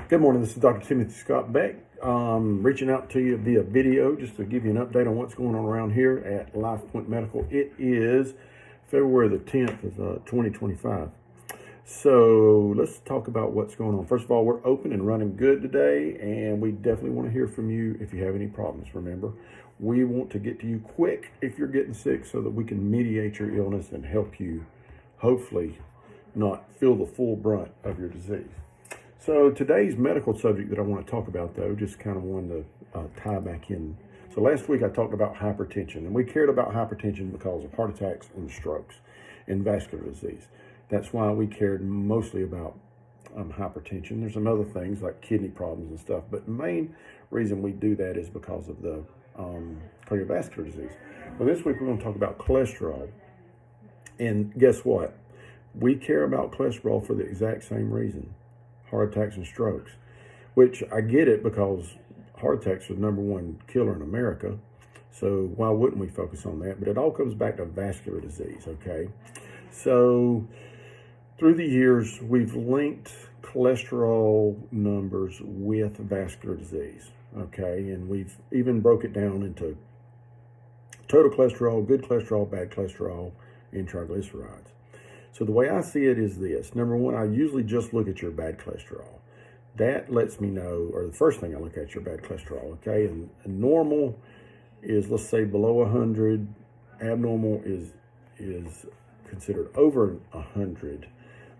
Good morning. This is Dr. Timothy Scott Beck, reaching out to you via video just to give you an update on what's going on around here at Life Point Medical. It is February the 10th of 2025. So let's talk about what's going on. First of all, we're open and running good today, and we definitely want to hear from you if you have any problems. Remember, we want to get to you quick if you're getting sick so that we can mediate your illness and help you hopefully not feel the full brunt of your disease. So today's medical subject that I want to talk about, though, just kind of wanted to tie back in. So last week I talked about hypertension, and we cared about hypertension because of heart attacks and strokes and vascular disease. That's why we cared mostly about hypertension. There's some other things like kidney problems and stuff, but the main reason we do that is because of the cardiovascular disease. Well, this week we're going to talk about cholesterol. And guess what? We care about cholesterol for the exact same reason. Heart attacks and strokes, which I get it because heart attacks are the number one killer in America. So why wouldn't we focus on that? But it all comes back to vascular disease, okay? So through the years, we've linked cholesterol numbers with vascular disease, okay? And we've even broke it down into total cholesterol, good cholesterol, bad cholesterol, and triglycerides. So the way I see it is this. Number one, I usually just look at your bad cholesterol. That lets me know, or the first thing I look at, your bad cholesterol, okay? And normal is, let's say, below 100. Abnormal is considered over 100.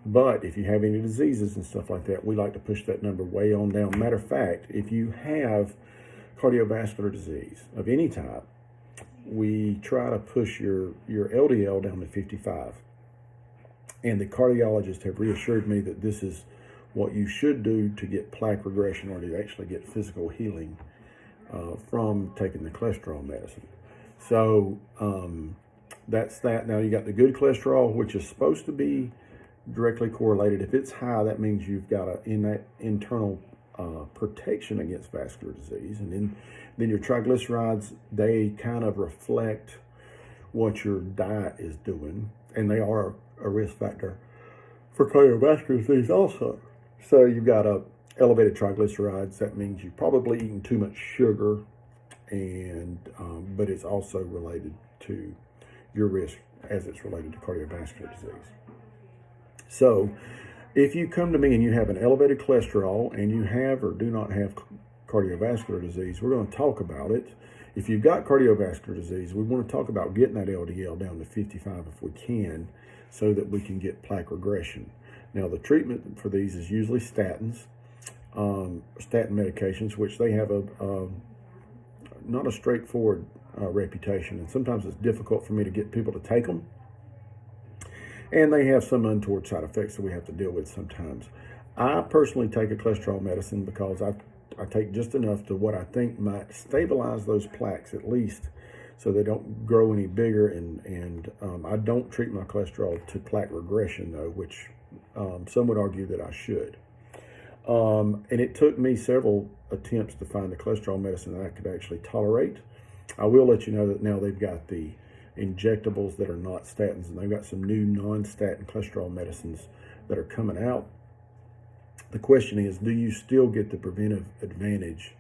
But if you have any diseases and stuff like that, we like to push that number way on down. Matter of fact, if you have cardiovascular disease of any type, we try to push your LDL down to 55. And the cardiologists have reassured me that this is what you should do to get plaque regression or to actually get physical healing from taking the cholesterol medicine. So that's that. Now you got the good cholesterol, which is supposed to be directly correlated. If it's high, that means you've got an internal protection against vascular disease. And then your triglycerides, they kind of reflect what your diet is doing, and they are a risk factor for cardiovascular disease also. So you've got elevated triglycerides. That means you've probably eaten too much sugar, and but it's also related to your risk as it's related to cardiovascular disease. So if you come to me and you have an elevated cholesterol and you have or do not have cardiovascular disease, we're going to talk about it. If you've got cardiovascular disease, we want to talk about getting that LDL down to 55 if we can, so that we can get plaque regression. Now, the treatment for these is usually statins, statin medications, which they have not a straightforward reputation, and sometimes it's difficult for me to get people to take them. And they have some untoward side effects that we have to deal with sometimes. I personally take a cholesterol medicine because I take just enough to what I think might stabilize those plaques at least, so they don't grow any bigger. And I don't treat my cholesterol to plaque regression, though, which some would argue that I should. And it took me several attempts to find a cholesterol medicine that I could actually tolerate. I will let you know that now they've got the injectables that are not statins, and they've got some new non-statin cholesterol medicines that are coming out. The question is, do you still get the preventive advantage?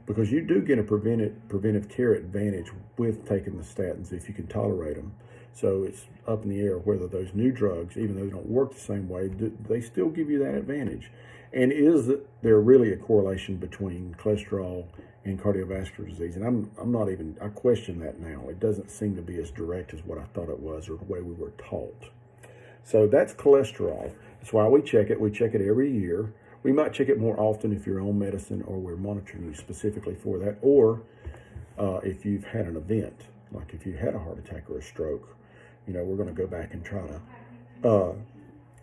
Because you do get a preventive care advantage with taking the statins if you can tolerate them. So it's up in the air whether those new drugs, even though they don't work the same way, they still give you that advantage. And is there really a correlation between cholesterol and cardiovascular disease? And I question that now. It doesn't seem to be as direct as what I thought it was or the way we were taught. So that's cholesterol. That's why we check it. We check it every year. We might check it more often if you're on medicine or we're monitoring you specifically for that, or if you've had an event, like if you had a heart attack or a stroke, we're going to go back and try to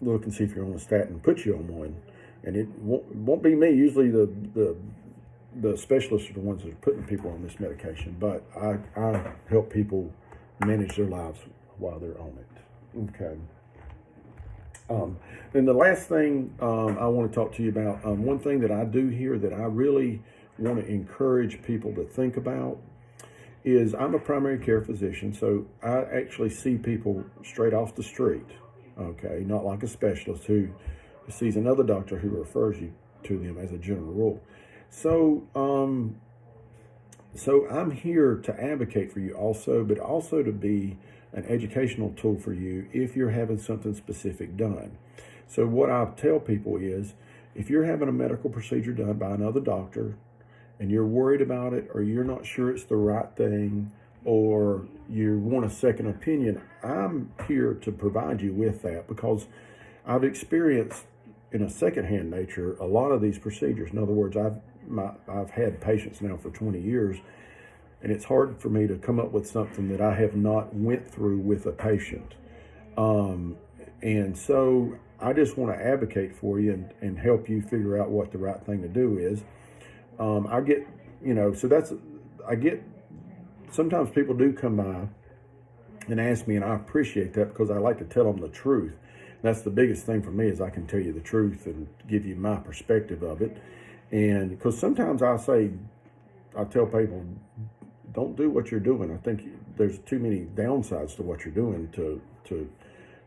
look and see if you're on a statin and put you on one. And it won't be me. Usually the specialists are the ones that are putting people on this medication, but I help people manage their lives while they're on it. Okay. Then the last thing I want to talk to you about, one thing that I do here that I really want to encourage people to think about is I'm a primary care physician, so I actually see people straight off the street, okay, not like a specialist who sees another doctor who refers you to them as a general rule. So, so I'm here to advocate for you also, but also to be an educational tool for you if you're having something specific done. So what I tell people is, if you're having a medical procedure done by another doctor and you're worried about it, or you're not sure it's the right thing, or you want a second opinion, I'm here to provide you with that, because I've experienced in a secondhand nature a lot of these procedures. In other words, I've had patients now for 20 years, and it's hard for me to come up with something that I have not went through with a patient. And so I just want to advocate for you and help you figure out what the right thing to do is. I get, sometimes people do come by and ask me, and I appreciate that, because I like to tell them the truth. That's the biggest thing for me, is I can tell you the truth and give you my perspective of it. And because sometimes I tell people, don't do what you're doing. I think there's too many downsides to what you're doing to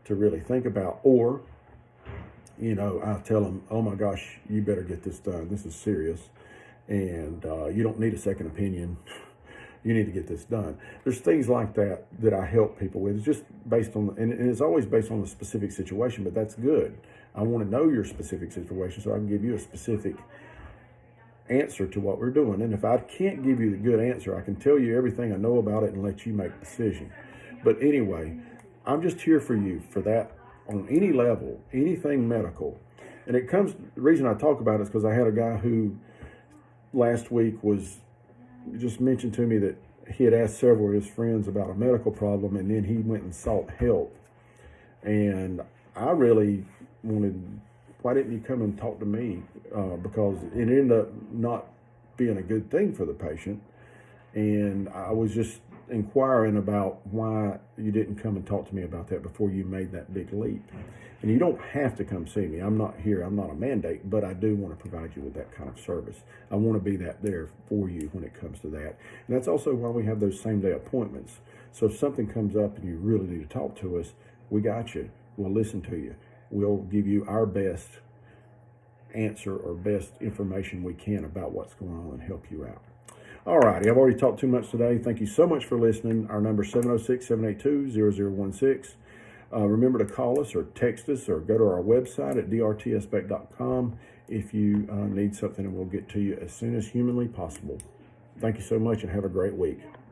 really think about. Or, I tell them, oh my gosh, you better get this done. This is serious. And you don't need a second opinion. You need to get this done. There's things like that I help people with. It's just based on, and it's always based on the specific situation, but that's good. I want to know your specific situation so I can give you a specific answer to what we're doing. And if I can't give you the good answer, I can tell you everything I know about it and let you make a decision. But anyway, I'm just here for you for that on any level, anything medical. And the reason I talk about it is because I had a guy who last week just mentioned to me that he had asked several of his friends about a medical problem, and then he went and sought help. And I really wanted, why didn't you come and talk to me? Because it ended up not being a good thing for the patient. And I was just inquiring about why you didn't come and talk to me about that before you made that big leap. And you don't have to come see me. I'm not here. I'm not a mandate, but I do want to provide you with that kind of service. I want to be there for you when it comes to that. And that's also why we have those same day appointments. So if something comes up and you really need to talk to us, we got you. We'll listen to you. We'll give you our best answer or best information we can about what's going on and help you out. All righty, I've already talked too much today. Thank you so much for listening. Our number is 706-782-0016. Remember to call us or text us or go to our website at drtspec.com if you need something, and we'll get to you as soon as humanly possible. Thank you so much and have a great week.